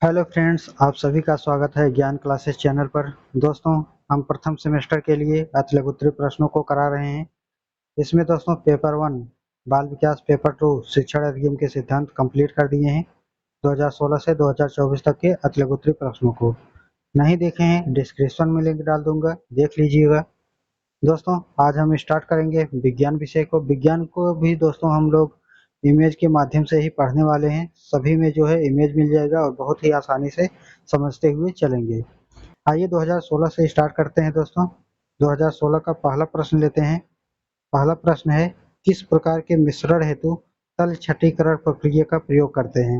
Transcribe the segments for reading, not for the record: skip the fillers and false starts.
Hello friends, आप सभी का स्वागत है ज्ञान क्लासेस चैनल पर। दोस्तों, हम प्रथम सेमेस्टर के लिए अति लघुत्तरीय प्रश्नों को करा रहे हैं। इसमें दोस्तों पेपर 1 बाल विकास, पेपर 2 शिक्षण अधिगम के सिद्धांत कंप्लीट कर दिए हैं। 2016 से 2024 तक के अति लघुत्तरीय प्रश्नों को नहीं देखे हैं, डिस्क्रिप्शन में लिंक डाल दूंगा, देख लीजिएगा। दोस्तों, आज हम स्टार्ट करेंगे विज्ञान विषय को। विज्ञान को भी दोस्तों हम लोग इमेज के माध्यम से ही पढ़ने वाले हैं। सभी में जो है इमेज मिल जाएगा और बहुत ही आसानी से समझते हुए चलेंगे। आइए 2016 से स्टार्ट करते हैं दोस्तों। 2016 का पहला प्रश्न लेते हैं। पहला प्रश्न है, किस प्रकार के मिश्रण हेतु तल छठीकरण प्रक्रिया का प्रयोग करते हैं?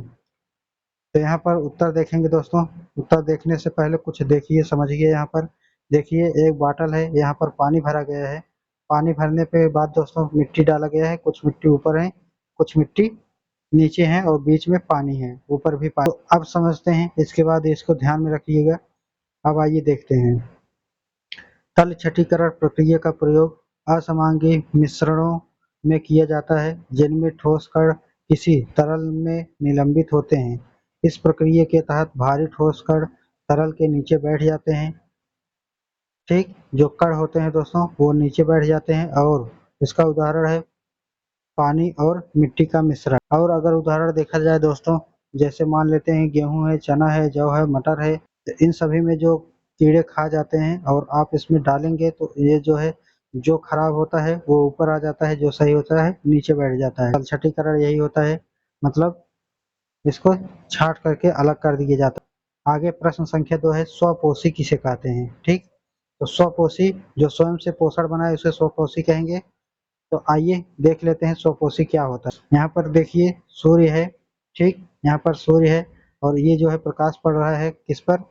तो यहाँ पर उत्तर देखेंगे दोस्तों। उत्तर देखने से पहले कुछ देखिए, समझिए। यहाँ पर देखिए, एक बॉटल है, यहाँ पर पानी भरा गया है। पानी भरने पे बाद दोस्तों मिट्टी डाला गया है, कुछ मिट्टी ऊपर है, कुछ मिट्टी नीचे है और बीच में पानी है, ऊपर भी पानी। तो अब समझते हैं, इसके बाद इसको ध्यान में रखिएगा। अब आइए देखते हैं। तल छठीकरण प्रक्रिया का प्रयोग असमांगी मिश्रणों में किया जाता है जिनमें ठोस कण किसी तरल में निलंबित होते हैं। इस प्रक्रिया के तहत भारी ठोस कण तरल के नीचे बैठ जाते हैं। ठीक, जो कण होते हैं दोस्तों वो नीचे बैठ जाते हैं, और इसका उदाहरण है पानी और मिट्टी का मिश्रण। और अगर उदाहरण देखा जाए दोस्तों, जैसे मान लेते हैं गेहूं है, चना है, जौ है, मटर है, तो इन सभी में जो कीड़े खा जाते हैं और आप इसमें डालेंगे तो ये जो है, जो खराब होता है वो ऊपर आ जाता है, जो सही होता है नीचे बैठ जाता है। तलछटीकरण यही होता है, मतलब इसको छांट करके अलग कर दिया जाता है। आगे प्रश्न संख्या 2 है, स्वपोषी किसे कहते हैं? ठीक, तो स्वपोषी जो स्वयं से पोषण बनाए उसे स्वपोषी कहेंगे। तो आइए देख लेते हैं स्वपोषी क्या होता है। यहाँ पर देखिए सूर्य है, ठीक, यहाँ पर सूर्य है और ये जो है प्रकाश पड़ रहा है किस पर?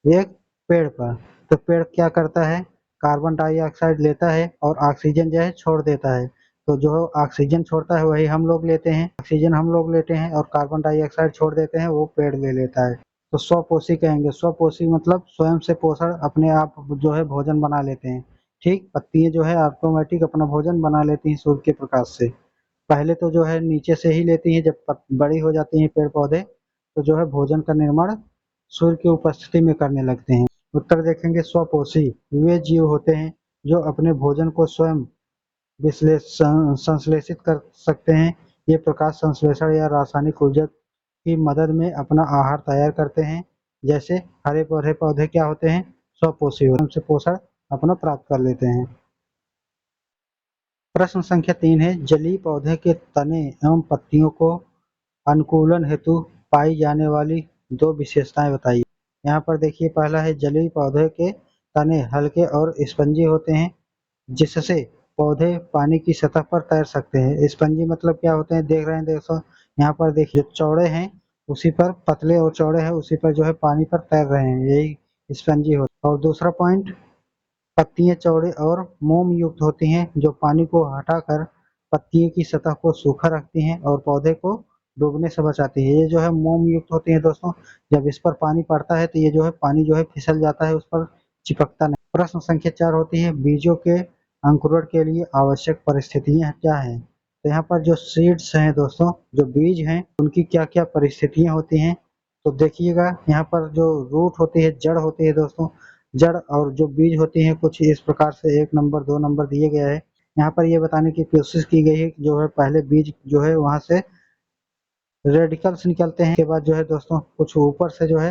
एक पेड़ पर। तो पेड़ क्या करता है? कार्बन डाइऑक्साइड लेता है और ऑक्सीजन जो है छोड़ देता है। तो जो ऑक्सीजन छोड़ता है वही हम लोग लेते हैं, ऑक्सीजन हम लोग लेते हैं और कार्बन डाइऑक्साइड छोड़ देते हैं, वो पेड़ ले लेता है। तो स्वपोषी कहेंगे। स्वपोषी मतलब स्वयं से पोषण, अपने आप जो है भोजन बना लेते हैं। ठीक, पत्तियां जो है ऑटोमेटिक अपना भोजन बना लेती हैं सूर्य के प्रकाश से। पहले तो जो है नीचे से ही लेती हैं, जब बड़ी हो जाती हैं पेड़ पौधे तो जो है भोजन का निर्माण सूर्य की उपस्थिति में करने लगते हैं। उत्तर देखेंगे, स्वपोषी वे जीव होते हैं जो अपने भोजन को स्वयं संश्लेषित कर सकते हैं। ये प्रकाश संश्लेषण या रासायनिक ऊर्जा की मदद में अपना आहार तैयार करते हैं। जैसे हरे भरे पौधे क्या होते हैं? स्वपोषी होते हैं, उनसे पोषण अपना प्राप्त कर लेते हैं। प्रश्न संख्या 3 है, जलीय पौधे के तने एवं पत्तियों को अनुकूलन हेतु पाई जाने वाली दो विशेषताएं बताइए। यहाँ पर देखिए, पहला है जलीय पौधे के तने हल्के और स्पंजी होते हैं जिससे पौधे पानी की सतह पर तैर सकते हैं। स्पंजी मतलब क्या होते हैं, देख रहे हैं दोस्तों, यहाँ पर देखिए चौड़े हैं उसी पर, पतले और चौड़े हैं उसी पर जो है पानी पर तैर रहे हैं, यही स्पंजी होता है। और दूसरा पॉइंट, पत्तियां चौड़ी और मोम युक्त होती हैं जो पानी को हटाकर पत्तियों की सतह को सूखा रखती हैं और पौधे को डूबने से बचाती है। ये जो है मोम युक्त होती है दोस्तों, जब इस पर पानी पड़ता है तो ये जो है पानी जो है फिसल जाता है, उस पर चिपकता नहीं। प्रश्न संख्या 4 होती है, बीजों के अंकुरण के लिए आवश्यक परिस्थितियां क्या हैं? तो यहाँ पर जो सीड्स हैं दोस्तों, जो बीज हैं, उनकी क्या क्या परिस्थितियां होती हैं? तो देखिएगा, यहाँ पर जो रूट होती है, जड़ होती है दोस्तों, जड़ और जो बीज होती हैं कुछ इस प्रकार से 1 नंबर 2 नंबर दिए गया है। यहाँ पर ये बताने की कोशिश की गई है कि जो है पहले बीज जो है वहां से रेडिकल्स निकलते हैं, के बाद जो है दोस्तों कुछ ऊपर से जो है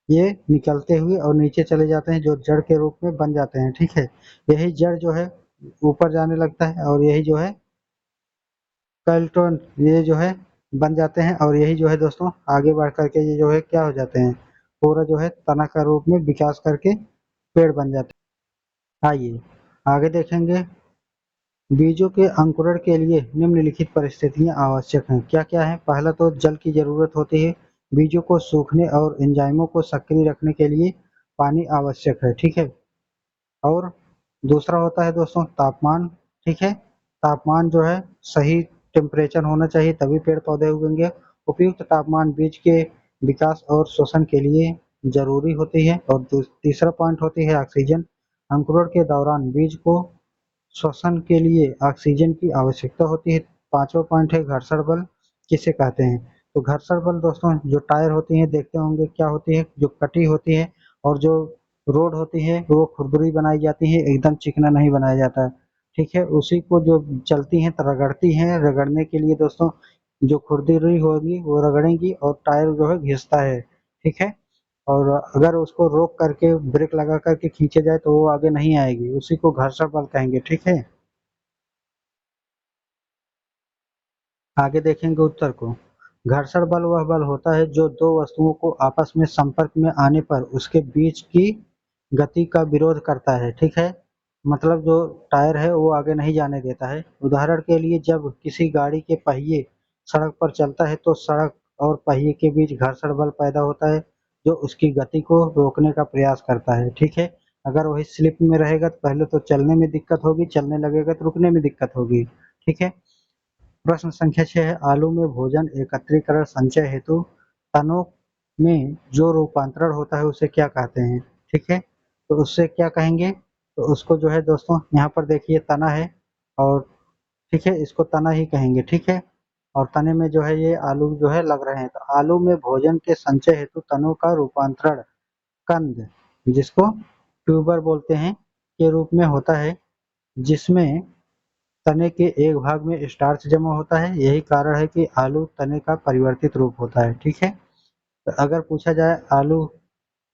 ये निकलते हुए और नीचे चले जाते हैं, जो जड़ के रूप में बन जाते हैं। ठीक है, यही जड़ जो है ऊपर जाने लगता है और यही जो है कैल्टोन, ये जो है बन जाते हैं और यही जो है दोस्तों आगे बढ़ करके ये जो है क्या हो जाते हैं, पूरा जो है तना का रूप में विकास करके पेड़ बन जाते हैं। आइए आगे देखेंगे, बीजों के अंकुरण के लिए निम्नलिखित परिस्थितियां आवश्यक हैं। क्या क्या है? पहला तो जल की जरूरत होती है, बीजों को सूखने और एंजाइमों को सक्रिय रखने के लिए पानी आवश्यक है। ठीक है, और दूसरा होता है दोस्तों तापमान। ठीक है, तापमान जो है सही टेम्परेचर होना चाहिए तभी पेड़ पौधे उगेंगे। उपयुक्त तापमान बीज के विकास और श्वसन के लिए जरूरी होती है। और तीसरा पॉइंट होती है ऑक्सीजन। अंकुरण के दौरान बीज को श्वसन के लिए ऑक्सीजन की आवश्यकता होती है। पांचवा पॉइंट है घर्षण बल किसे कहते हैं? तो घर्षण बल दोस्तों जो टायर होती हैं देखते होंगे क्या होती है, जो कटी होती है और जो रोड होती है वो खुरदुरी बनाई जाती है, एकदम चिकना नहीं बनाया जाता है। ठीक है, उसी को जो चलती हैं तो रगड़ती हैं, रगड़ने के लिए दोस्तों जो खुरदुरी होगी वो रगड़ेंगी और टायर जो है घिसता है। ठीक है, और अगर उसको रोक करके ब्रेक लगा करके खींचे जाए तो वो आगे नहीं आएगी, उसी को घर्षण बल कहेंगे। ठीक है, आगे देखेंगे उत्तर को। घर्षण बल वह बल होता है जो दो वस्तुओं को आपस में संपर्क में आने पर उसके बीच की गति का विरोध करता है। ठीक है, मतलब जो टायर है वो आगे नहीं जाने देता है। उदाहरण के लिए जब किसी गाड़ी के पहिए सड़क पर चलता है तो सड़क और पहिए के बीच घर्षण बल पैदा होता है जो उसकी गति को रोकने का प्रयास करता है। ठीक है, अगर वही स्लिप में रहेगा तो पहले तो चलने में दिक्कत होगी, चलने लगेगा तो रुकने में दिक्कत होगी। ठीक है, प्रश्न संख्या 6 है, आलू में भोजन एकत्रीकरण संचय हेतु तनों में जो रूपांतरण होता है उसे क्या कहते हैं? ठीक है, तो उससे क्या कहेंगे? तो उसको जो है दोस्तों यहाँ पर देखिए तना है और ठीक है इसको तना ही कहेंगे। ठीक है, और तने में जो है ये आलू जो है लग रहे हैं, तो आलू में भोजन के संचय हेतु तनों का रूपांतरण कंद, जिसको ट्यूबर बोलते हैं, के रूप में होता है, जिसमें तने के एक भाग में स्टार्च जमा होता है। यही कारण है कि आलू तने का परिवर्तित रूप होता है। ठीक है, तो अगर पूछा जाए आलू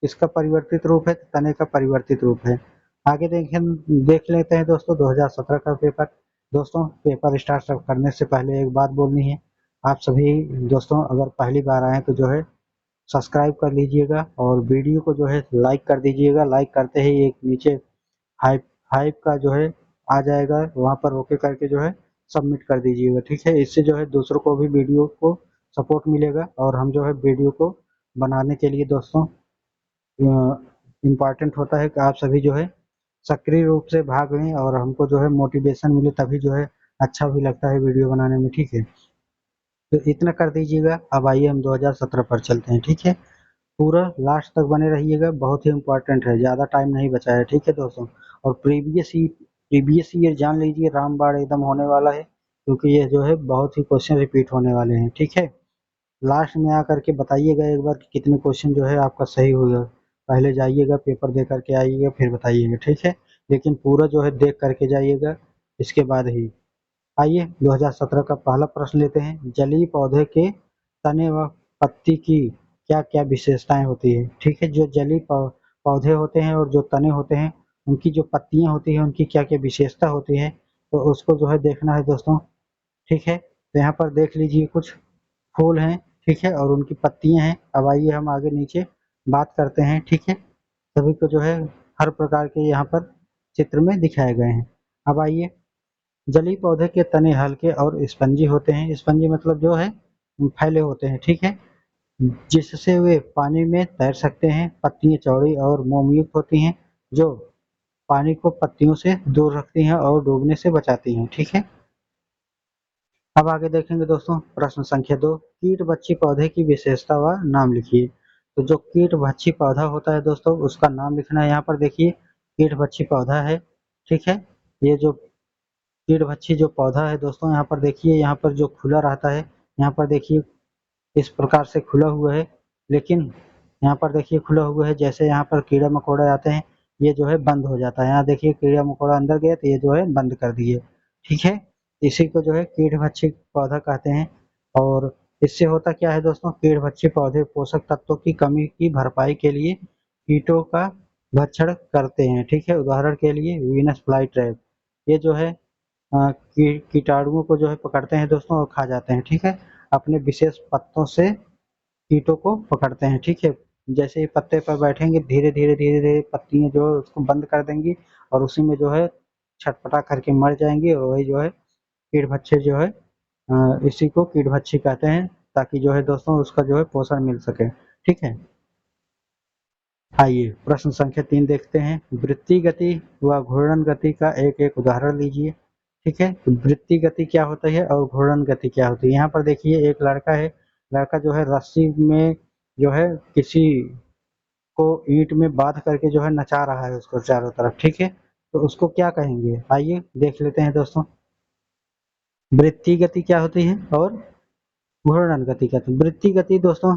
किसका परिवर्तित रूप है तो तने का परिवर्तित रूप है। आगे देख लेते हैं दोस्तों 2017 का पेपर। दोस्तों पेपर स्टार्ट करने से पहले एक बात बोलनी है, आप सभी दोस्तों अगर पहली बार आए तो जो है सब्सक्राइब कर लीजिएगा और वीडियो को जो है लाइक कर दीजिएगा। लाइक करते ही एक नीचे हाइप हाइप का जो है आ जाएगा, वहाँ पर ओके करके जो है सबमिट कर दीजिएगा। ठीक है, इससे जो है दूसरों को भी वीडियो को सपोर्ट मिलेगा और हम जो है वीडियो को बनाने के लिए दोस्तों इम्पॉर्टेंट होता है कि आप सभी जो है सक्रिय रूप से भाग लें और हमको जो है मोटिवेशन मिले, तभी जो है अच्छा भी लगता है वीडियो बनाने में। ठीक है, तो इतना कर दीजिएगा। अब आइए हम 2017 पर चलते हैं। ठीक है, पूरा लास्ट तक बने रहिएगा, बहुत ही इम्पोर्टेंट है, ज़्यादा टाइम नहीं बचा है। ठीक है दोस्तों, और प्रीवियस ईयर जान लीजिए रामबाण एकदम होने वाला है, क्योंकि ये जो है बहुत ही क्वेश्चन रिपीट होने वाले हैं। ठीक है, लास्ट में आकर के बताइएगा एक बार कि कितने क्वेश्चन जो है आपका सही होगा। पहले जाइएगा पेपर दे करके आइएगा फिर बताइएगा। ठीक है, लेकिन पूरा जो है देख करके जाइएगा इसके बाद ही। आइए 2017 का पहला प्रश्न लेते हैं, जलीय पौधे के तने व पत्ती की क्या क्या विशेषताएं होती है? ठीक है, जो जलीय पौधे होते हैं और जो तने होते हैं उनकी जो पत्तियां होती हैं उनकी क्या क्या विशेषता होती है, तो उसको जो है देखना है दोस्तों। ठीक है, तो यहाँ पर देख लीजिए कुछ फूल हैं, ठीक है, और उनकी पत्तियां हैं। अब आइए हम आगे नीचे बात करते हैं। ठीक है, सभी को जो है हर प्रकार के यहाँ पर चित्र में दिखाए गए हैं। अब आइए, जलीय पौधे के तने हल्के और स्पंजी होते हैं। स्पंजी मतलब जो है फैले होते हैं। ठीक है, जिससे वे पानी में तैर सकते हैं। पत्तियां चौड़ी और मोमयुक्त होती हैं जो पानी को पत्तियों से दूर रखती हैं और डूबने से बचाती हैं। ठीक है, अब आगे देखेंगे दोस्तों प्रश्न संख्या 2, कीट भक्षी पौधे की विशेषता व नाम लिखिए। तो जो कीट भक्षी पौधा होता है दोस्तों उसका नाम लिखना है। यहाँ पर देखिए कीट भक्षी पौधा है। ठीक है, ये जो कीट भक्षी जो पौधा है दोस्तों, यहाँ पर देखिए यहाँ पर जो खुला रहता है, यहाँ पर देखिए इस प्रकार से खुला हुआ है, लेकिन यहाँ पर देखिए खुला हुआ है, जैसे यहाँ पर कीड़ा मकोड़ा आते हैं ये जो है बंद हो जाता है। यहाँ देखिए कीड़ा मकोड़ा अंदर गया तो ये जो है बंद कर दिए। ठीक है, इसी को जो है कीट भक्षी पौधा कहते हैं। और इससे होता क्या है दोस्तों, कीट भक्षी पौधे पोषक तत्वों की कमी की भरपाई के लिए कीटों का भक्षण करते हैं। ठीक है, उदाहरण के लिए वीनस फ्लाई ट्रैप, ये जो है कीटाणुओं को जो है पकड़ते हैं दोस्तों और खा जाते हैं। ठीक है, अपने विशेष पत्तों से कीटों को पकड़ते हैं। ठीक है, जैसे ही पत्ते पर बैठेंगे धीरे धीरे पत्तियां जो है उसको बंद कर देंगी और उसी में जो है छटपटा करके मर जाएंगी, और वही जो है कीट भक्षी जो है इसी को कीट भक्षी कहते हैं, ताकि जो है दोस्तों उसका जो है पोषण मिल सके। ठीक है, आइए प्रश्न संख्या 3 देखते हैं, वृत्तीय गति व घूर्णन गति का एक एक उदाहरण लीजिए। ठीक है, तो वृत्तीय गति क्या होती है और घूर्णन गति क्या होती है? यहाँ पर देखिए एक लड़का है, लड़का जो है रस्सी में जो है किसी को ईंट में बांध करके जो है नचा रहा है उसको चारों तरफ। ठीक है, तो उसको क्या कहेंगे? आइए देख लेते हैं दोस्तों, वृत्तीय गति क्या होती है और घूर्णन गति कहते हैं। वृत्तीय गति दोस्तों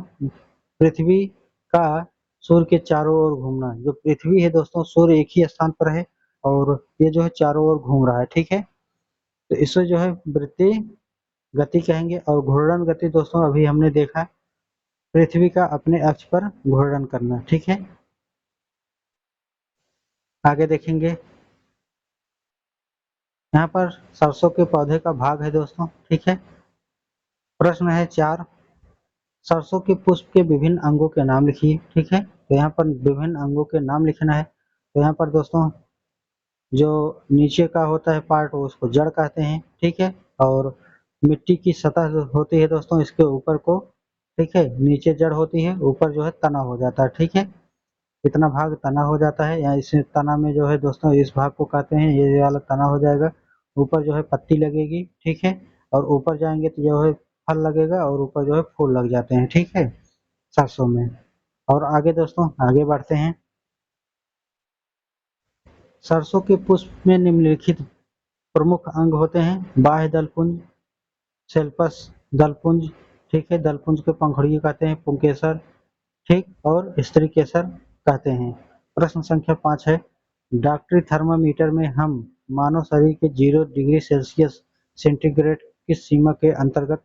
पृथ्वी का सूर्य के चारों ओर घूमना। जो पृथ्वी है दोस्तों, सूर्य एक ही स्थान पर है और ये जो है चारों ओर घूम रहा है, ठीक है। तो इसे जो है वृत्तीय गति कहेंगे। और घूर्णन गति दोस्तों अभी हमने देखा, पृथ्वी का अपने अक्ष पर घूर्णन करना, ठीक है। आगे देखेंगे, यहाँ पर सरसों के पौधे का भाग है दोस्तों, ठीक है। प्रश्न है 4, सरसों के पुष्प के विभिन्न अंगों के नाम लिखिए, ठीक है। तो यहाँ पर विभिन्न अंगों के नाम लिखना है। तो यहाँ पर दोस्तों जो नीचे का होता है पार्ट उसको जड़ कहते हैं, ठीक है। और मिट्टी की सतह जो होती है दोस्तों इसके ऊपर को, ठीक है, नीचे जड़ होती है, ऊपर जो है तना हो जाता है, ठीक है। इतना भाग तना हो जाता है, या इस तना में जो है दोस्तों इस भाग को कहते हैं, ये वाला तना हो जाएगा। ऊपर जो है पत्ती लगेगी, ठीक है। और ऊपर जाएंगे तो जो है फल लगेगा और ऊपर जो है फूल लग जाते हैं, ठीक है, सरसों में। और आगे दोस्तों आगे बढ़ते हैं। सरसों के पुष्प में निम्नलिखित प्रमुख अंग होते हैं, बाह्य दलपुंज, सेल्पस दलपुंज, ठीक है, दलपुंज के पंखुड़ी कहते हैं, पुंकेसर, ठीक, और स्त्री केसर कहते हैं। प्रश्न संख्या 5 है, डॉक्टरी थर्मामीटर में हम मानव शरीर के 0 डिग्री सेल्सियस सेंटीग्रेड किस सीमा के अंतर्गत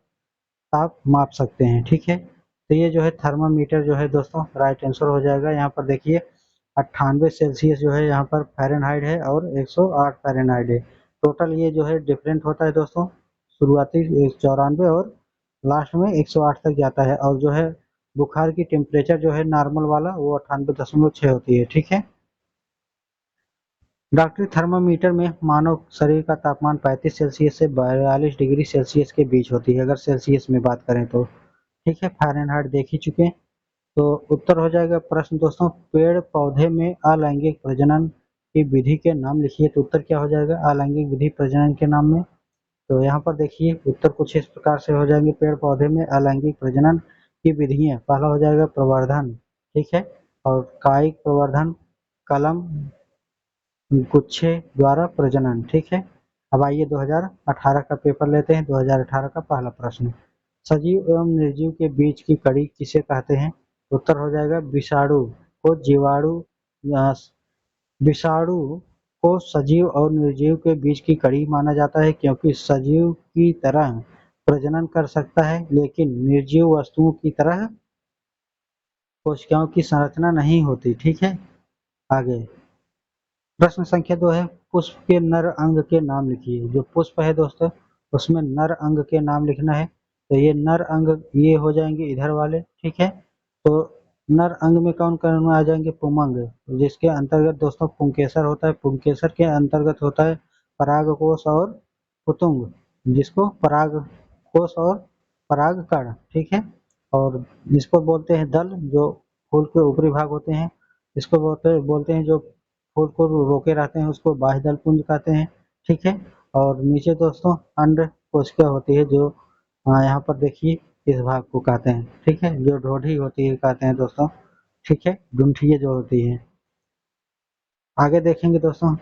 ताप माप सकते हैं, ठीक है। तो ये जो है थर्मामीटर जो है दोस्तों राइट आंसर हो जाएगा। यहाँ पर देखिए 98 सेल्सियस जो है यहाँ पर फ़ारेनहाइट है और 108 फ़ारेनहाइट है। टोटल ये जो है डिफरेंट होता है दोस्तों, शुरुआती 94 और लास्ट में 108 तक जाता है। और जो है बुखार की टेम्परेचर जो है नॉर्मल वाला वो 98.6 होती है, ठीक है। डॉक्टरी थर्मामीटर में मानव शरीर का तापमान 35 सेल्सियस से 42 डिग्री सेल्सियस के बीच होती है, अगर सेल्सियस में बात करें तो, ठीक है। फ़ारेनहाइट देख ही चुके हैं। तो उत्तर हो जाएगा प्रश्न दोस्तों, पेड़ पौधे में अलैंगिक प्रजनन की विधि के नाम लिखिए। तो उत्तर क्या हो जाएगा, अलैंगिक विधि प्रजनन के नाम में। तो यहाँ पर देखिए उत्तर कुछ इस प्रकार से हो जाएंगे, पेड़ पौधे में अलैंगिक प्रजनन की विधियाँ, पहला हो जाएगा प्रवर्धन, ठीक है, और कायिक प्रवर्धन, कलम गुच्छे द्वारा प्रजनन, ठीक है। अब आइए 2018 का पेपर लेते हैं। 2018 का पहला प्रश्न, सजीव एवं निर्जीव के बीच की कड़ी किसे कहते हैं। उत्तर हो जाएगा विषाणु को जीवाणु, विषाणु को सजीव और निर्जीव के बीच की कड़ी माना जाता है, क्योंकि सजीव की तरह प्रजनन कर सकता है लेकिन निर्जीव वस्तुओं की तरह कोशिकाओं की संरचना नहीं होती, ठीक है। आगे प्रश्न संख्या 2 है, पुष्प के नर अंग के नाम लिखिए। जो पुष्प है दोस्तों उसमें नर अंग के नाम लिखना है। तो ये नर अंग ये हो जाएंगे इधर वाले, ठीक है। तो नर अंग में कौन कौन आ जाएंगे, पुमंग, जिसके अंतर्गत दोस्तों पुंकेसर होता है। पुंकेसर के अंतर्गत होता है परागकोश और पुतुंग, जिसको परागकोश और परागकण, ठीक है। और जिसको बोलते हैं दल, जो फूल के ऊपरी भाग होते हैं, इसको बोलते हैं जो फूल को रोके रहते हैं उसको बाह्य दल पुंज कहते हैं, ठीक है। और नीचे दोस्तों अंड कोशिका होती है, जो यहाँ पर देखिए इस भाग को कहते हैं, ठीक है, जो ढोढ़ी होती है कहते हैं दोस्तों, ठीक है, डुंठिये जो होती है। आगे देखेंगे दोस्तों,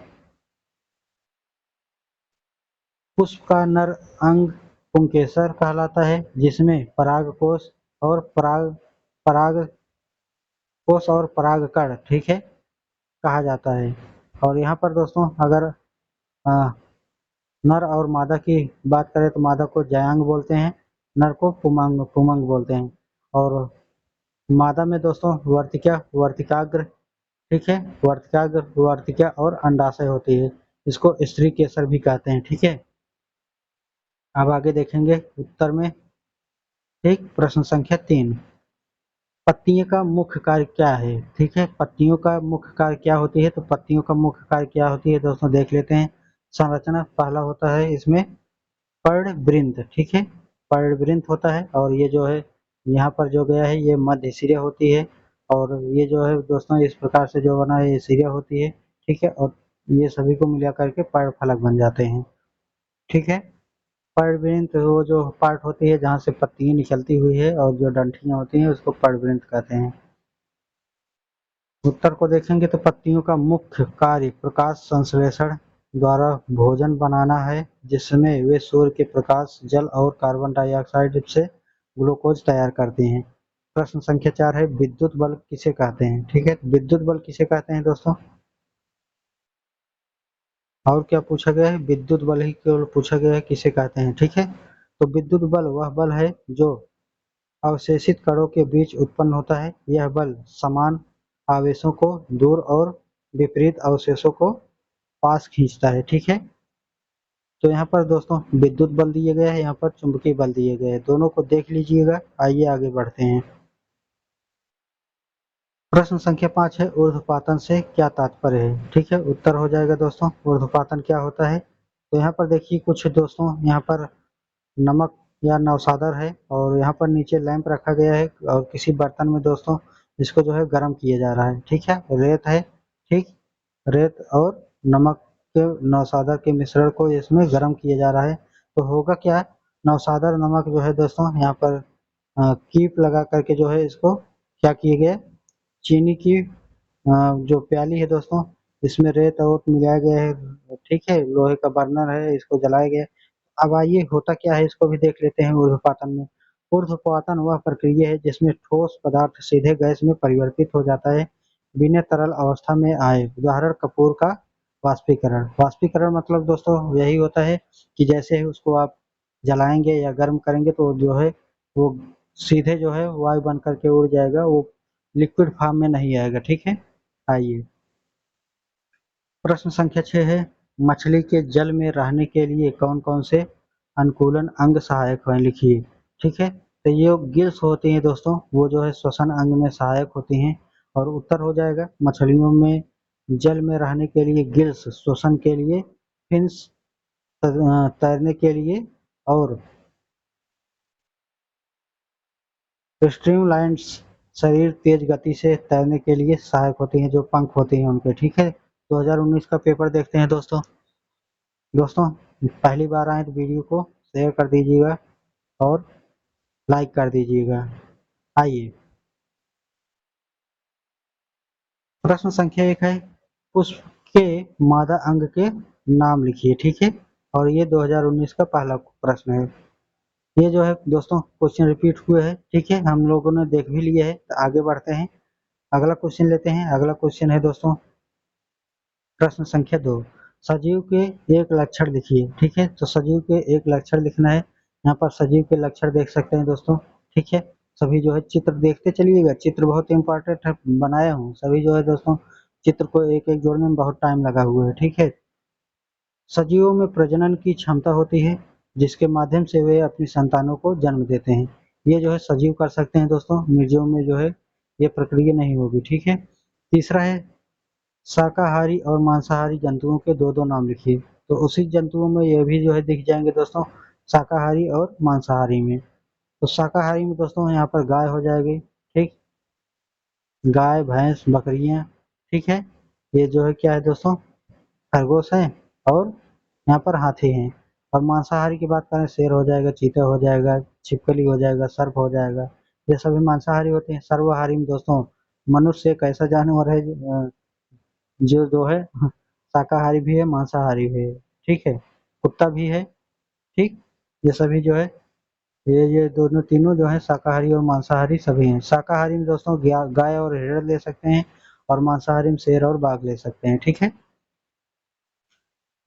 पुष्प का नर अंग पुंकेसर कहलाता है, जिसमें परागकोश और परागकोश और परागकण, ठीक है, कहा जाता है। और यहाँ पर दोस्तों अगर नर और मादा की बात करें तो मादा को जयांग बोलते हैं, नर को पुमंग पुमंग बोलते हैं। और मादा में दोस्तों वर्तिका वर्तिकाग्र, ठीक है, वर्तिकाग्र वर्तिका और अंडाशय होती है, इसको स्त्री केसर भी कहते हैं, ठीक है। अब आगे देखेंगे उत्तर में, ठीक, प्रश्न संख्या 3, पत्तियों का मुख्य कार्य क्या है, ठीक है। पत्तियों का मुख्य कार्य क्या होती है, तो पत्तियों का मुख्य कार्य क्या होती है दोस्तों देख लेते हैं। संरचना पहला होता है इसमें पर्णवृंत, ठीक है, पर्णवृंत होता है। और ये जो है यहाँ पर जो गया है ये मध्य सिरा होती है। और ये जो है दोस्तों इस प्रकार से जो बना है ये सिरा होती है, ठीक है। और ये सभी को मिला करके पर्णफलक बन जाते हैं, ठीक है। पर्णवृंत वो जो पार्ट होती है जहाँ से पत्तियां निकलती हुई है और जो डंठियां होती हैं उसको पर्णवृंत कहते हैं। उत्तर को देखेंगे तो पत्तियों का मुख्य कार्य प्रकाश संश्लेषण द्वारा भोजन बनाना है, जिसमें वे सूर्य के प्रकाश, जल और कार्बन डाइऑक्साइड से ग्लूकोज तैयार करती हैं। प्रश्न संख्या 4 है विद्युत बल्ब किसे कहते हैं। ठीक है, विद्युत बल्ब किसे कहते हैं दोस्तों। और क्या पूछा गया है, विद्युत बल ही केवल पूछा गया है किसे कहते हैं। ठीक है, तो विद्युत बल वह बल है जो अवशेषित कणों के बीच उत्पन्न होता है। यह बल समान आवेशों को दूर और विपरीत अवशेषों को पास खींचता है। ठीक है, तो यहाँ पर दोस्तों विद्युत बल दिए गए हैं, यहाँ पर चुंबकीय बल दिए गए हैं, दोनों को देख लीजिएगा। आइए आगे बढ़ते हैं। प्रश्न संख्या 5 है ऊर्ध्वपातन से क्या तात्पर्य है। ठीक है, उत्तर हो जाएगा दोस्तों ऊर्ध्वपातन क्या होता है। तो यहाँ पर देखिए कुछ दोस्तों, यहाँ पर नमक या नौशादर है और यहाँ पर नीचे लैंप रखा गया है और किसी बर्तन में दोस्तों इसको जो है गर्म किया जा रहा है। ठीक है, रेत है। ठीक, रेत और नमक के नौशादर के मिश्रण को इसमें गर्म किया जा रहा है। तो होगा क्या, नौशादर नमक जो है दोस्तों यहाँ पर कीप लगा करके जो है इसको क्या किए गए, चीनी की जो प्याली है दोस्तों इसमें रेत और मिलाया गया है। ठीक है, लोहे का बर्नर है, इसको जलाया गया। अब आइए होता क्या है इसको भी देख लेते हैं ऊर्ध्वपातन में। ऊर्ध्वपातन वह प्रक्रिया है जिसमें ठोस पदार्थ सीधे गैस में परिवर्तित हो जाता है बिना तरल अवस्था में आए। उदाहरण कपूर का वाष्पीकरण। वाष्पीकरण मतलब दोस्तों यही होता है कि जैसे ही उसको आप जलाएंगे या गर्म करेंगे तो जो है वो सीधे जो है वायु बन करके उड़ जाएगा, वो लिक्विड फॉर्म में नहीं आएगा। ठीक है, आइए प्रश्न संख्या 6 है मछली के जल में रहने के लिए कौन कौन से अनुकूलन अंग सहायक हैं, लिखिए। ठीक है, तो ये गिल्स होती हैं दोस्तों, वो जो है श्वसन अंग में सहायक होती हैं। और उत्तर हो जाएगा मछलियों में जल में रहने के लिए गिल्स श्वसन के लिए, फिन्स तैरने के लिए और स्ट्रीमलाइन्स शरीर तेज गति से तैरने के लिए सहायक होती हैं, जो पंख होते हैं उनके। ठीक है, 2019 का पेपर देखते हैं दोस्तों। दोस्तों पहली बार आए तो वीडियो को शेयर कर दीजिएगा और लाइक कर दीजिएगा। आइए प्रश्न संख्या 1 है पुष्प के मादा अंग के नाम लिखिए। ठीक है, और ये 2019 का पहला प्रश्न है। ये जो है दोस्तों क्वेश्चन रिपीट हुए हैं। ठीक है, हम लोगों ने देख भी लिए है, तो आगे बढ़ते हैं। अगला क्वेश्चन लेते हैं। अगला क्वेश्चन है दोस्तों प्रश्न संख्या 2, सजीव के एक लक्षण लिखिए। ठीक है, तो सजीव के एक लक्षण लिखना है। यहाँ पर सजीव के लक्षण देख सकते हैं दोस्तों। ठीक है, सभी जो है चित्र देखते चलिएगा, चित्र बहुत इंपॉर्टेंट है, बनाया हूँ सभी जो है दोस्तों, चित्र को एक एक जोड़ने में बहुत टाइम लगा हुआ है। ठीक है, सजीवों में प्रजनन की क्षमता होती है जिसके माध्यम से वे अपनी संतानों को जन्म देते हैं। ये जो है सजीव कर सकते हैं दोस्तों, निर्जीव में जो है ये प्रक्रिया नहीं होगी। ठीक है, तीसरा है शाकाहारी और मांसाहारी जंतुओं के दो दो नाम लिखिए। तो उसी जंतुओं में ये भी जो है दिख जाएंगे दोस्तों, शाकाहारी और मांसाहारी में। तो शाकाहारी में दोस्तों यहाँ पर गाय हो जाएगी। ठीक, गाय भैंस बकरियां। ठीक है, ये जो है क्या है दोस्तों, खरगोश है और यहाँ पर हाथी हैं। और मांसाहारी की बात करें शेर हो जाएगा, चीता हो जाएगा, छिपकली हो जाएगा, सर्प हो जाएगा। ये सभी मांसाहारी होते हैं। सर्वाहारी में दोस्तों मनुष्य एक ऐसा जानवर है जो है शाकाहारी भी है मांसाहारी भी है। ठीक है, कुत्ता भी है। ठीक, ये सभी जो है ये दोनों तीनों जो है शाकाहारी और मांसाहारी सभी हैं। शाकाहारी में दोस्तों गाय और हिरण ले सकते हैं और मांसाहारी में शेर और बाघ ले सकते हैं। ठीक है,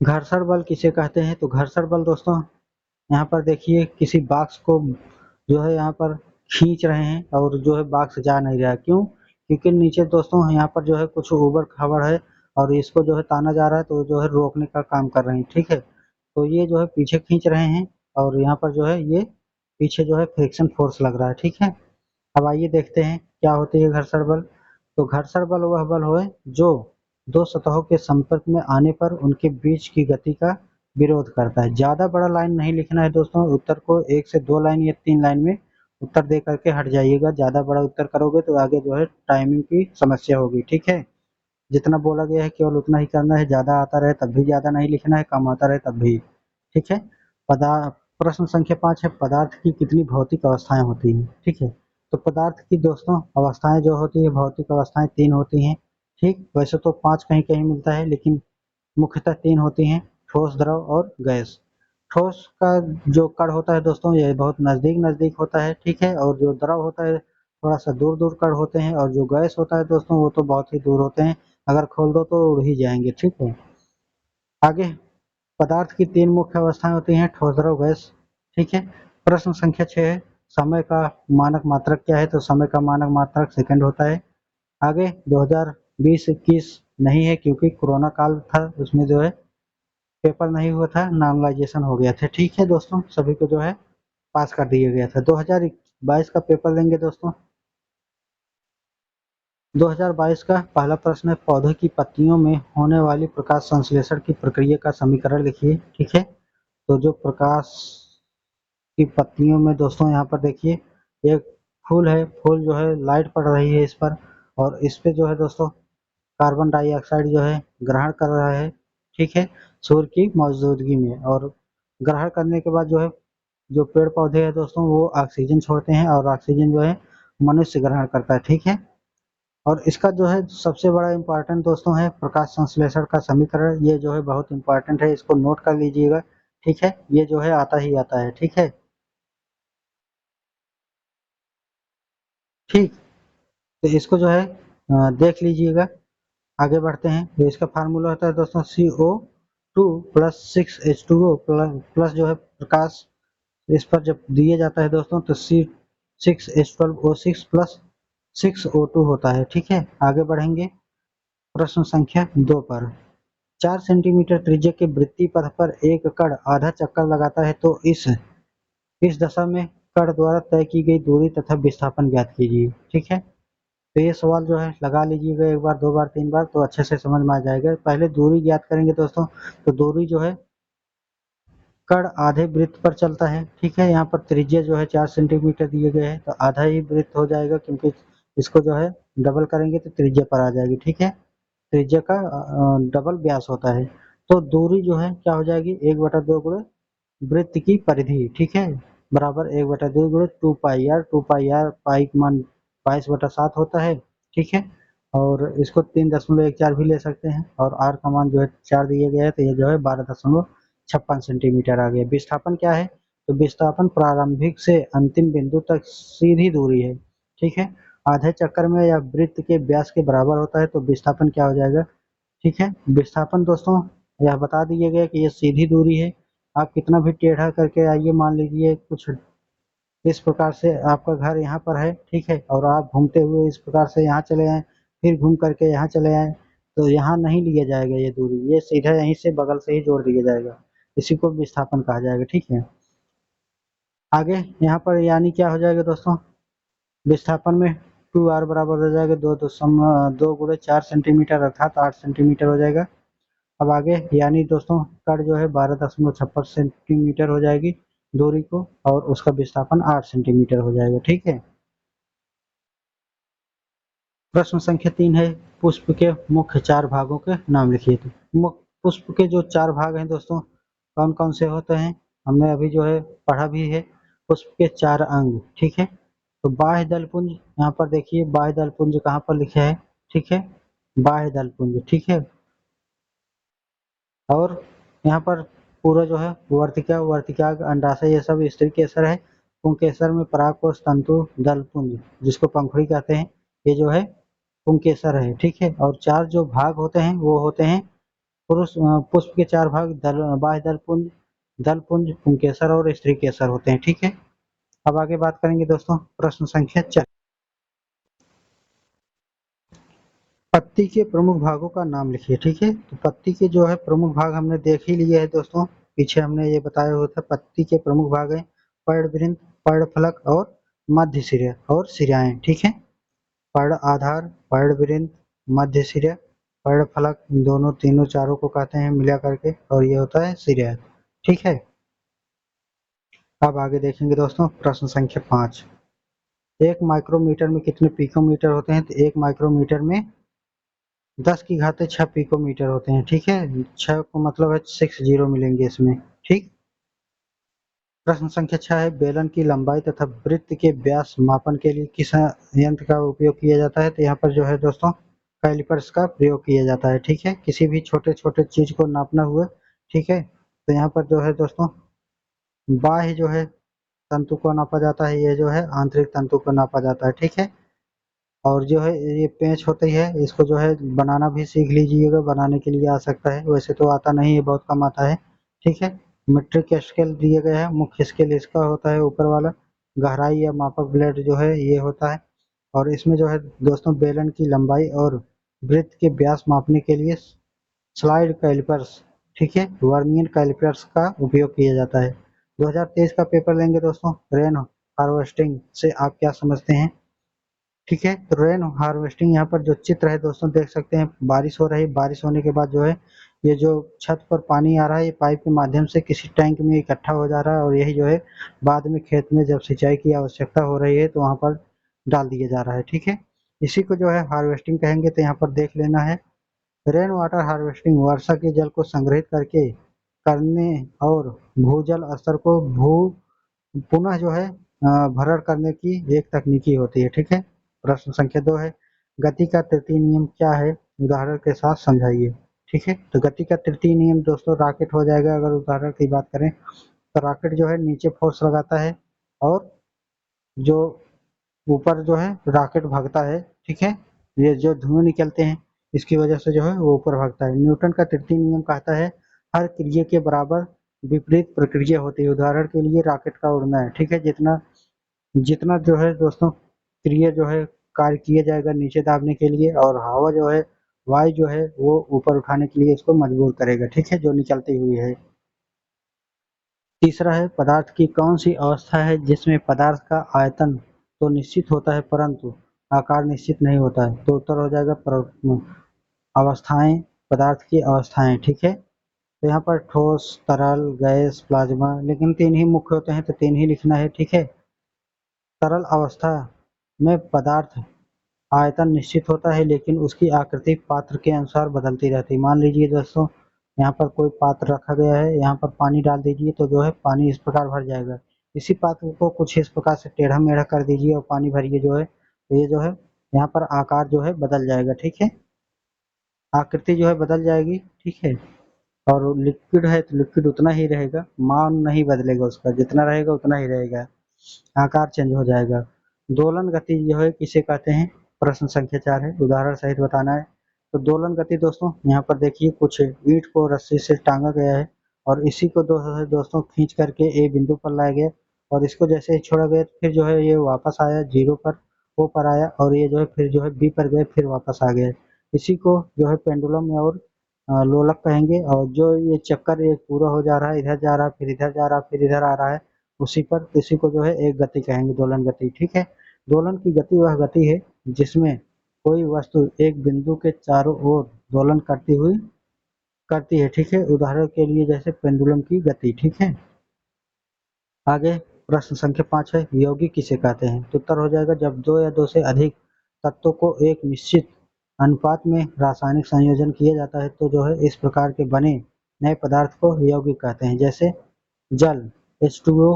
घर्षण बल किसे कहते हैं। तो घर्षण बल दोस्तों यहाँ पर देखिए किसी बॉक्स को जो है यहाँ पर खींच रहे हैं और जो है बॉक्स जा नहीं रहा है। क्यों, क्योंकि नीचे दोस्तों यहाँ पर जो है कुछ ऊबड़ खाबड़ है और इसको जो है ताना जा रहा है, तो जो है रोकने का काम कर रहे हैं। ठीक है, तो ये जो है पीछे खींच रहे हैं और यहाँ पर जो है ये पीछे जो है फ्रिक्शन फोर्स लग रहा है। ठीक है, अब आइए देखते हैं क्या होती है घर्षण बल। तो घर्षण बल वह बल है जो दो सतहों के संपर्क में आने पर उनके बीच की गति का विरोध करता है। ज्यादा बड़ा लाइन नहीं लिखना है दोस्तों, उत्तर को 1 से 2 लाइन या 3 लाइन में उत्तर दे करके हट जाइएगा। ज्यादा बड़ा उत्तर करोगे तो आगे जो है टाइमिंग की समस्या होगी। ठीक है, जितना बोला गया है केवल उतना ही करना है, ज्यादा आता रहे तब भी ज्यादा नहीं लिखना है, कम आता रहे तब भी। ठीक है, पदा प्रश्न संख्या 5 है पदार्थ की कितनी भौतिक अवस्थाएं होती हैं। ठीक है, तो पदार्थ की दोस्तों अवस्थाएं जो होती है, भौतिक अवस्थाएं 3 होती हैं। ठीक, वैसे तो 5 कहीं कहीं मिलता है लेकिन मुख्यतः 3 होती हैं, ठोस द्रव और गैस। ठोस का जो कण होता है दोस्तों ये बहुत नजदीक होता है, ठीक है, और जो द्रव होता है थोड़ा सा दूर कण होते हैं, और जो गैस होता है दोस्तों वो तो बहुत ही दूर होते हैं, अगर खोल दो तो उड़ ही जाएंगे, ठीक है। आगे, पदार्थ की तीन मुख्य अवस्थाएं होती हैं, ठोस, द्रव, गैस, ठीक है। प्रश्न संख्या 6 है, समय का मानक मात्रक क्या है, तो समय का मानक मात्रक सेकंड होता है। आगे 2020-21 नहीं है क्योंकि कोरोना काल था, उसमें जो है पेपर नहीं हुआ था, नॉर्मलाइजेशन हो गया था, ठीक है दोस्तों, सभी को जो है पास कर दिया गया था। 2022 का पेपर लेंगे दोस्तों। 2022 का पहला प्रश्न है, पौधे की पत्तियों में होने वाली प्रकाश संश्लेषण की प्रक्रिया का समीकरण लिखिए, ठीक है। तो जो प्रकाश की पत्तियों में दोस्तों यहाँ पर देखिए एक फूल है, फूल जो है लाइट पड़ रही है इस पर, और इस पे जो है दोस्तों कार्बन डाइऑक्साइड जो है ग्रहण कर रहा है, ठीक है, सूर्य की मौजूदगी में, और ग्रहण करने के बाद जो है जो पेड़ पौधे हैं दोस्तों वो ऑक्सीजन छोड़ते हैं, और ऑक्सीजन जो है मनुष्य ग्रहण करता है, ठीक है। और इसका जो है सबसे बड़ा इम्पोर्टेंट दोस्तों है प्रकाश संश्लेषण का समीकरण, ये जो है बहुत इम्पोर्टेंट है, इसको नोट कर लीजिएगा, ठीक है, ये जो है आता ही आता है, ठीक है। ठीक, तो इसको जो है देख लीजिएगा। आगे बढ़ते हैं, तो इसका फार्मूला होता है दोस्तों CO2 प्लस 6H2O प्लस जो है प्रकाश इस पर जब दिए जाता है दोस्तों तो C6H12O6 प्लस 6O2 होता है, ठीक है। आगे बढ़ेंगे प्रश्न संख्या 2 पर, 4 सेंटीमीटर त्रिज्या के वृत्तीय पथ पर एक कण आधा चक्कर लगाता है, तो इस दशा में कण द्वारा तय की गई दूरी तथा विस्थापन ज्ञात कीजिए, ठीक है। तो ये सवाल जो है लगा लीजिएगा, एक बार, दो बार, तीन बार, तो अच्छे से समझ में आ जाएगा। पहले दूरी ज्ञात करेंगे दोस्तों, तो दूरी जो है कण आधे वृत्त पर चलता है, ठीक है। यहाँ पर त्रिज्या जो है 4 सेंटीमीटर दिए गए हैं, तो आधा ही वृत्त हो जाएगा, क्योंकि इसको जो है डबल करेंगे तो त्रिज्या पर आ जाएगी, ठीक है। त्रिज्या का डबल व्यास होता है, तो दूरी जो है क्या हो जाएगी, 1/2 गुणे वृत्त की परिधि, ठीक है, बराबर 1/2 गुणे 2 पाई आर, 2 पाई आर, पाई का मान 22/7 होता है, ठीक है। और इसको 3.14 भी ले सकते हैं, और आर का मान जो है 4 दिया गया है, तो ये जो है 12.56 सेंटीमीटर आ गया। विस्थापन क्या है, तो विस्थापन प्रारंभिक से अंतिम बिंदु तक सीधी दूरी है, ठीक है। आधे चक्कर में या वृत्त के व्यास के बराबर होता है, तो विस्थापन क्या हो जाएगा, ठीक है। विस्थापन दोस्तों यह बता दिया गया कि ये सीधी दूरी है, आप कितना भी टेढ़ा करके आइए, मान लीजिए कुछ इस प्रकार से आपका घर यहाँ पर है, ठीक है, और आप घूमते हुए इस प्रकार से यहाँ चले आए, फिर घूम करके यहाँ चले आए, तो यहाँ नहीं लिया जाएगा ये दूरी, ये सीधा यहीं से बगल से ही जोड़ दिया जाएगा, इसी को विस्थापन कहा जाएगा, ठीक है। आगे यहाँ पर यानी क्या हो जाएगा दोस्तों, विस्थापन में 2r बराबर हो जाएगा 2 गुणे 4 सेंटीमीटर, अर्थात 8 सेंटीमीटर हो जाएगा। अब आगे यानी दोस्तों कण जो है 12.56 सेंटीमीटर हो जाएगी दूरी को, और उसका विस्थापन 8 सेंटीमीटर हो जाएगा, ठीक है। प्रश्न संख्या 3 है, पुष्प के मुख्य 4 भागों के नाम लिखिए। तो पुष्प के जो 4 भाग हैं दोस्तों कौन कौन से होते हैं, हमने अभी जो है पढ़ा भी है, पुष्प के 4 अंग, ठीक है। तो बाह्य दलपुंज, यहाँ पर देखिए बाह्य दलपुंज कहाँ पर लिखा है, ठीक है, बाह्य दलपुंज, ठीक है। और यहाँ पर पूरा जो है वर्तिका, वर्तिकाग्र, अंडाशय, ये सब स्त्री केसर है। पुंकेसर में परागकोश, तंतु, दलपुंज जिसको पंखुड़ी कहते हैं, ये जो है पुंकेसर है, ठीक है। और 4 जो भाग होते हैं वो होते हैं पुरुष पुष्प के 4 भाग बाह्य दलपुंज, दलपुंज, पुंकेसर और स्त्री केसर होते हैं, ठीक है। अब आगे बात करेंगे दोस्तों प्रश्न संख्या 4, पत्ती के प्रमुख भागों का नाम लिखिए, ठीक है। तो पत्ती के जो है प्रमुख भाग हमने देख ही लिए है दोस्तों, पीछे हमने ये बताया हुआ था, पत्ती के प्रमुख भाग है पर्णवृंत, पर्णफलक और मध्य सिरा और सिराएं, ठीक है। पर्ण आधार, पर्णवृंत, मध्य सिरा, पर्णफलक, दोनों तीनों चारों को कहते हैं मिला करके, और ये होता है सिरा, ठीक है। अब आगे देखेंगे दोस्तों प्रश्न संख्या 5, 1 माइक्रोमीटर में कितने पिकोमीटर होते हैं, तो 1 माइक्रोमीटर में 10⁶ पिकोमीटर होते हैं, ठीक है। 6 को मतलब है 6 जीरो मिलेंगे इसमें, ठीक। प्रश्न संख्या 6 है, बेलन की लंबाई तथा वृत्त के व्यास मापन के लिए किस यंत्र का उपयोग किया जाता है, तो यहाँ पर जो है दोस्तों कैलिपर्स का प्रयोग किया जाता है, ठीक है, किसी भी छोटे छोटे चीज को नापना हुआ, ठीक है। तो यहाँ पर जो है दोस्तों बाह्य जो है तंतु को नापा जाता है, ये जो है आंतरिक तंतु को नापा जाता है, ठीक है। और जो है ये पेंच होती है, इसको जो है बनाना भी सीख लीजिएगा, बनाने के लिए आ सकता है, वैसे तो आता नहीं है, बहुत कम आता है, ठीक है। मीट्रिक स्केल दिए गए हैं, मुख्य स्केल इसका होता है ऊपर वाला, गहराई या मापक ब्लेड जो है ये होता है। और इसमें जो है दोस्तों बेलन की लंबाई और वृत्त के व्यास मापने के लिए स्लाइड कैलिपर्स, ठीक है, वर्नियर कैलिपर्स का उपयोग किया जाता है। 2023 का पेपर लेंगे दोस्तों, रेन हार्वेस्टिंग से आप क्या समझते हैं, ठीक है। तो रेन हार्वेस्टिंग, यहाँ पर जो चित्र है दोस्तों देख सकते हैं, बारिश हो रही है, बारिश होने के बाद जो है ये जो छत पर पानी आ रहा है, ये पाइप के माध्यम से किसी टैंक में इकट्ठा हो जा रहा है, और यही जो है बाद में खेत में जब सिंचाई की आवश्यकता हो रही है तो वहाँ पर डाल दिया जा रहा है, ठीक है। इसी को जो है हार्वेस्टिंग कहेंगे। तो यहाँ पर देख लेना है, रेन वाटर हार्वेस्टिंग वर्षा के जल को संग्रहित करके करने और भूजल स्तर को भू पुनः जो है भरण करने की एक तकनीकी होती है, ठीक है। प्रश्न संख्या 2 है, गति का तृतीय नियम क्या है, उदाहरण के साथ समझाइए, ठीक है। तो गति का तृतीय नियम दोस्तों रॉकेट हो जाएगा, अगर उदाहरण की बात करें तो रॉकेट जो है नीचे फोर्स लगाता है और जो ऊपर जो है रॉकेट भागता है, ठीक है। ये जो धुएं निकलते हैं इसकी वजह से जो है वो ऊपर भागता है। न्यूटन का तृतीय नियम कहता है हर क्रिया के बराबर विपरीत प्रक्रिया होती है, उदाहरण के लिए रॉकेट का उड़ना है, ठीक है। जितना जितना जो है दोस्तों क्रिया जो है कार्य किया जाएगा नीचे दाबने के लिए, और हवा जो है वायु जो है वो ऊपर उठाने के लिए इसको मजबूर करेगा, ठीक है, जो निकलती हुई है। तीसरा है, पदार्थ की कौन सी अवस्था है जिसमें पदार्थ का आयतन तो निश्चित होता है परंतु आकार निश्चित नहीं होता है। तो उत्तर हो जाएगा अवस्थाएं, पदार्थ की अवस्थाएं, ठीक है। तो यहाँ पर ठोस, तरल, गैस, प्लाज्मा, लेकिन तीन ही मुख्य होते हैं तो तीन ही लिखना है, ठीक है। तरल अवस्था में पदार्थ आयतन निश्चित होता है लेकिन उसकी आकृति पात्र के अनुसार बदलती रहती है। मान लीजिए दोस्तों यहाँ पर कोई पात्र रखा गया है, यहाँ पर पानी डाल दीजिए तो जो है पानी इस प्रकार भर जाएगा। इसी पात्र को कुछ इस प्रकार से टेढ़ा मेढ़ा कर दीजिए और पानी भरिए जो है, तो ये जो है यहाँ पर आकार जो है बदल जाएगा, ठीक है, आकृति जो है बदल जाएगी, ठीक है। और लिक्विड है तो लिक्विड उतना ही रहेगा, मान नहीं बदलेगा, उसका जितना रहेगा उतना ही रहेगा, आकार चेंज हो जाएगा। दोलन गति जो है किसे कहते हैं, प्रश्न संख्या 4 है, उदाहरण सहित बताना है। तो दोलन गति दोस्तों यहाँ पर देखिए, कुछ ईंट को रस्सी से टांगा गया है और इसी को दोस्तों खींच करके ए बिंदु पर लाया गया, और इसको जैसे ही छोड़ा गया फिर जो है ये वापस आया जीरो पर, ओ पर आया, और ये जो है फिर जो है बी पर गए फिर वापस आ गया। इसी को जो है पेंडुलम और लोलक कहेंगे। और जो ये चक्कर ये पूरा हो जा रहा है, इधर जा रहा है फिर इधर जा रहा है फिर इधर आ रहा है, उसी पर इसी को जो है एक गति कहेंगे, दोलन गति, ठीक है। दोलन की गति वह गति है जिसमें कोई वस्तु एक बिंदु के चारों ओर दोलन करती है, ठीक है, उदाहरण के लिए जैसे पेंडुलम की गति, ठीक है। आगे प्रश्न संख्या 5 है, यौगिक किसे कहते हैं। तो उत्तर हो जाएगा जब दो या दो से अधिक तत्वों को एक निश्चित अनुपात में रासायनिक संयोजन किया जाता है तो जो है इस प्रकार के बने नए पदार्थ को यौगिक कहते हैं, जैसे जल H2O,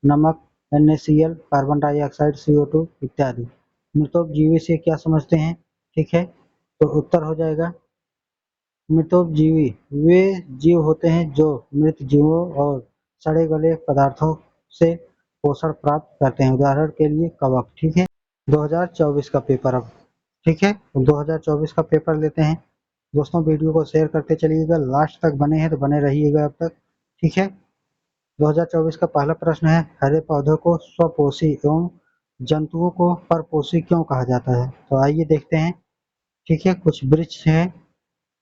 नमक NaCl, कार्बन डाइऑक्साइड CO2 इत्यादि। मृतोपजीवी से क्या समझते हैं, ठीक है। तो उत्तर हो जाएगा मृतोपजीवी वे जीव होते हैं जो मृत जीवों और सड़े गले पदार्थों से पोषण प्राप्त करते हैं, उदाहरण के लिए कवक, ठीक है। 2024 का पेपर अब, ठीक है, 2024 का पेपर लेते हैं दोस्तों। वीडियो को शेयर करते चलिएगा, लास्ट तक बने हैं तो बने रहिएगा अब तक, ठीक है। 2024 का पहला प्रश्न है, हरे पौधों को स्वपोषी एवं जंतुओं को परपोषी क्यों कहा जाता है। तो आइए देखते हैं, ठीक है। कुछ वृक्ष है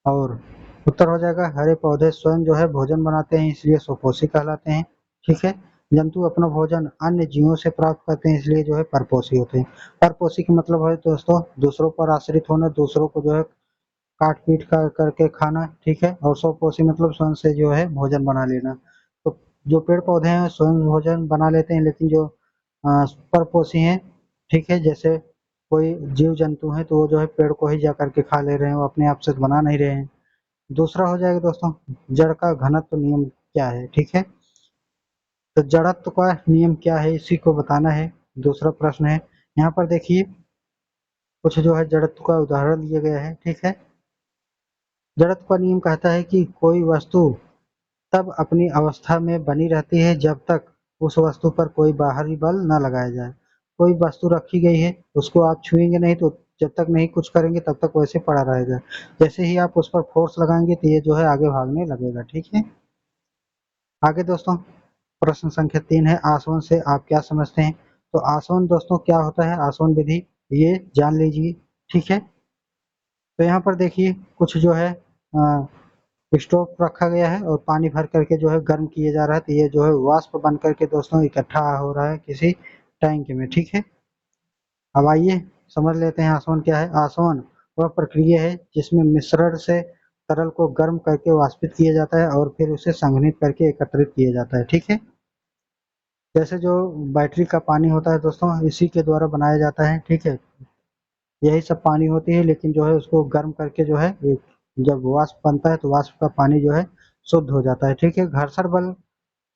और उत्तर हो जाएगा हरे पौधे स्वयं जो है भोजन बनाते हैं इसलिए स्वपोषी कहलाते हैं, ठीक है। जंतु अपना भोजन अन्य जीवों से प्राप्त करते हैं इसलिए जो है परपोषी होते हैं। परपोषी का मतलब है दोस्तों दूसरों पर आश्रित होना, दूसरों को जो है काट पीट कर करके खाना, ठीक है। और स्वपोषी मतलब स्वयं से जो है भोजन बना लेना। तो जो पेड़ पौधे हैं स्वयं भोजन बना लेते हैं, लेकिन जो परपोषी हैं, ठीक है, जैसे कोई जीव जंतु है तो वो जो है पेड़ को ही जा करके खा ले रहे हैं, वो अपने आप से बना नहीं रहे हैं। दूसरा हो जाएगा दोस्तों जड़ का घनत्व नियम क्या है, ठीक है। तो जड़त्व का नियम क्या है इसी को बताना है, दूसरा प्रश्न है। यहाँ पर देखिए कुछ जो है जड़त्व का उदाहरण दिया गया है, ठीक है। जड़त्व का नियम कहता है कि कोई वस्तु तब अपनी अवस्था में बनी रहती है जब तक उस वस्तु पर कोई बाहरी बल न लगाया जाए। कोई वस्तु रखी गई है, उसको आप छुएंगे नहीं तो जब तक नहीं कुछ करेंगे तब तक वैसे पड़ा रहेगा। जैसे ही आप उस पर फोर्स लगाएंगे तो ये जो है आगे भागने लगेगा। ठीक है, आगे दोस्तों प्रश्न संख्या 3 है, आसवन से आप क्या समझते हैं? तो आसवन दोस्तों क्या होता है, आसवन विधि ये जान लीजिए। ठीक है, तो यहाँ पर देखिए कुछ जो है स्टोव रखा गया है और पानी भर करके जो है गर्म किया जा रहा है, तो ये जो है वाष्प बन करके दोस्तों इकट्ठा हो रहा है किसी टैंक में। ठीक है, अब आइए समझ लेते हैं आसवन क्या है। आसवन वह प्रक्रिया है जिसमें मिश्रण से तरल को गर्म करके वाष्पित किया जाता है और फिर उसे संघनित करके एकत्रित किया जाता है। ठीक है, जैसे जो बैटरी का पानी होता है दोस्तों इसी के द्वारा बनाया जाता है। ठीक है, यही सब पानी होती है, लेकिन जो है उसको गर्म करके जो है जब वाष्प बनता है तो वाष्प का पानी जो है शुद्ध हो जाता है। ठीक है, घर्षण बल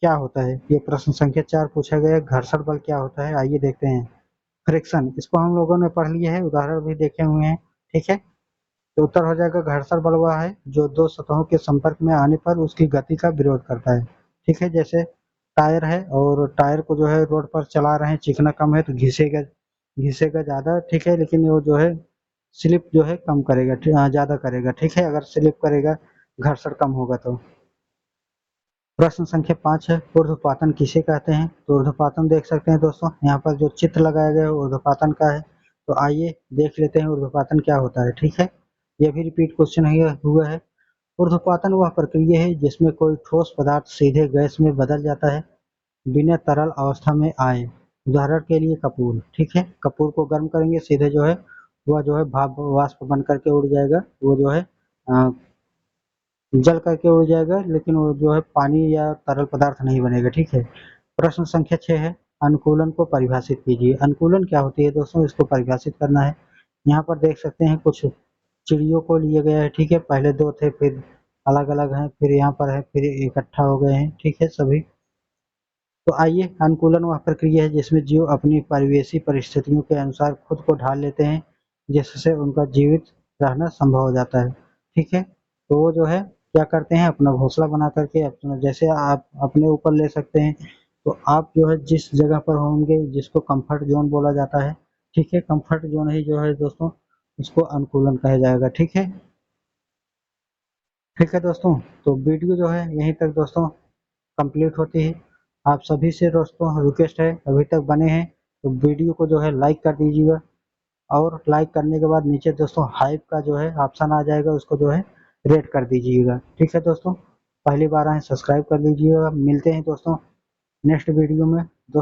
क्या होता है? ये प्रश्न संख्या 4 पूछा गया है, घर्षण बल क्या होता है, आइए देखते हैं। फ्रिक्शन, इसको हम लोगों ने पढ़ लिया है, उदाहरण भी देखे हुए हैं। ठीक है, तो उत्तर हो जाएगा घर्षण बल वह है जो दो सतहों के संपर्क में आने पर उसकी गति का विरोध करता है। ठीक है, जैसे टायर है और टायर को जो है रोड पर चला रहे हैं, चिकना कम है तो घिसेगा घिसेगा ज्यादा। ठीक है, लेकिन वो जो है स्लिप जो है कम करेगा, ज्यादा करेगा। ठीक है, अगर स्लिप करेगा घर्षण कम होगा तो। प्रश्न संख्या 5 है, ऊर्ध्वपातन किसे कहते हैं? तो ऊर्ध्वपातन देख सकते हैं दोस्तों, यहाँ पर जो चित्र लगाया गया है ऊर्ध्वपातन का है। तो आइए देख लेते हैं ऊर्ध्वपातन क्या होता है। ठीक है, यह भी रिपीट क्वेश्चन हुआ है। ऊर्ध्वपातन वह प्रक्रिया है जिसमें कोई ठोस पदार्थ सीधे गैस में बदल जाता है बिना तरल अवस्था में आए। उदाहरण के लिए कपूर। ठीक है, कपूर को गर्म करेंगे सीधे जो है वह जो है भाप वाष्प बन करके उड़ जाएगा, वो जो है जल करके उड़ जाएगा, लेकिन वो जो है पानी या तरल पदार्थ नहीं बनेगा। ठीक है, प्रश्न संख्या 6 है, अनुकूलन को परिभाषित कीजिए। अनुकूलन क्या होती है दोस्तों, इसको परिभाषित करना है। यहाँ पर देख सकते हैं कुछ चिड़ियों को लिए गया है। ठीक है, पहले दो थे, फिर अलग अलग हैं, फिर यहाँ पर है, फिर इकट्ठा हो गए हैं। ठीक है सभी। तो आइए, अनुकूलन वह प्रक्रिया है जिसमें जीव अपनी परिवेशी परिस्थितियों के अनुसार खुद को ढाल लेते हैं, जिससे उनका जीवित रहना संभव हो जाता है। ठीक है, तो वो जो है क्या करते हैं, अपना घोंसला बना करके अपना, जैसे आप अपने ऊपर ले सकते हैं, तो आप जो है जिस जगह पर होंगे जिसको कंफर्ट जोन बोला जाता है। ठीक है, कंफर्ट जोन ही जो है दोस्तों उसको अनुकूलन कहा जाएगा। ठीक है, ठीक है दोस्तों, तो वीडियो जो है यहीं तक दोस्तों कंप्लीट होती है। आप सभी से दोस्तों रिक्वेस्ट है, अभी तक बने हैं तो वीडियो को जो है लाइक कर दीजिएगा, और लाइक करने के बाद नीचे दोस्तों हाइप का जो है ऑप्शन आ जाएगा, उसको जो है रेट कर दीजिएगा। ठीक है दोस्तों, पहली बार आए सब्सक्राइब कर लीजिएगा। मिलते हैं दोस्तों नेक्स्ट वीडियो में।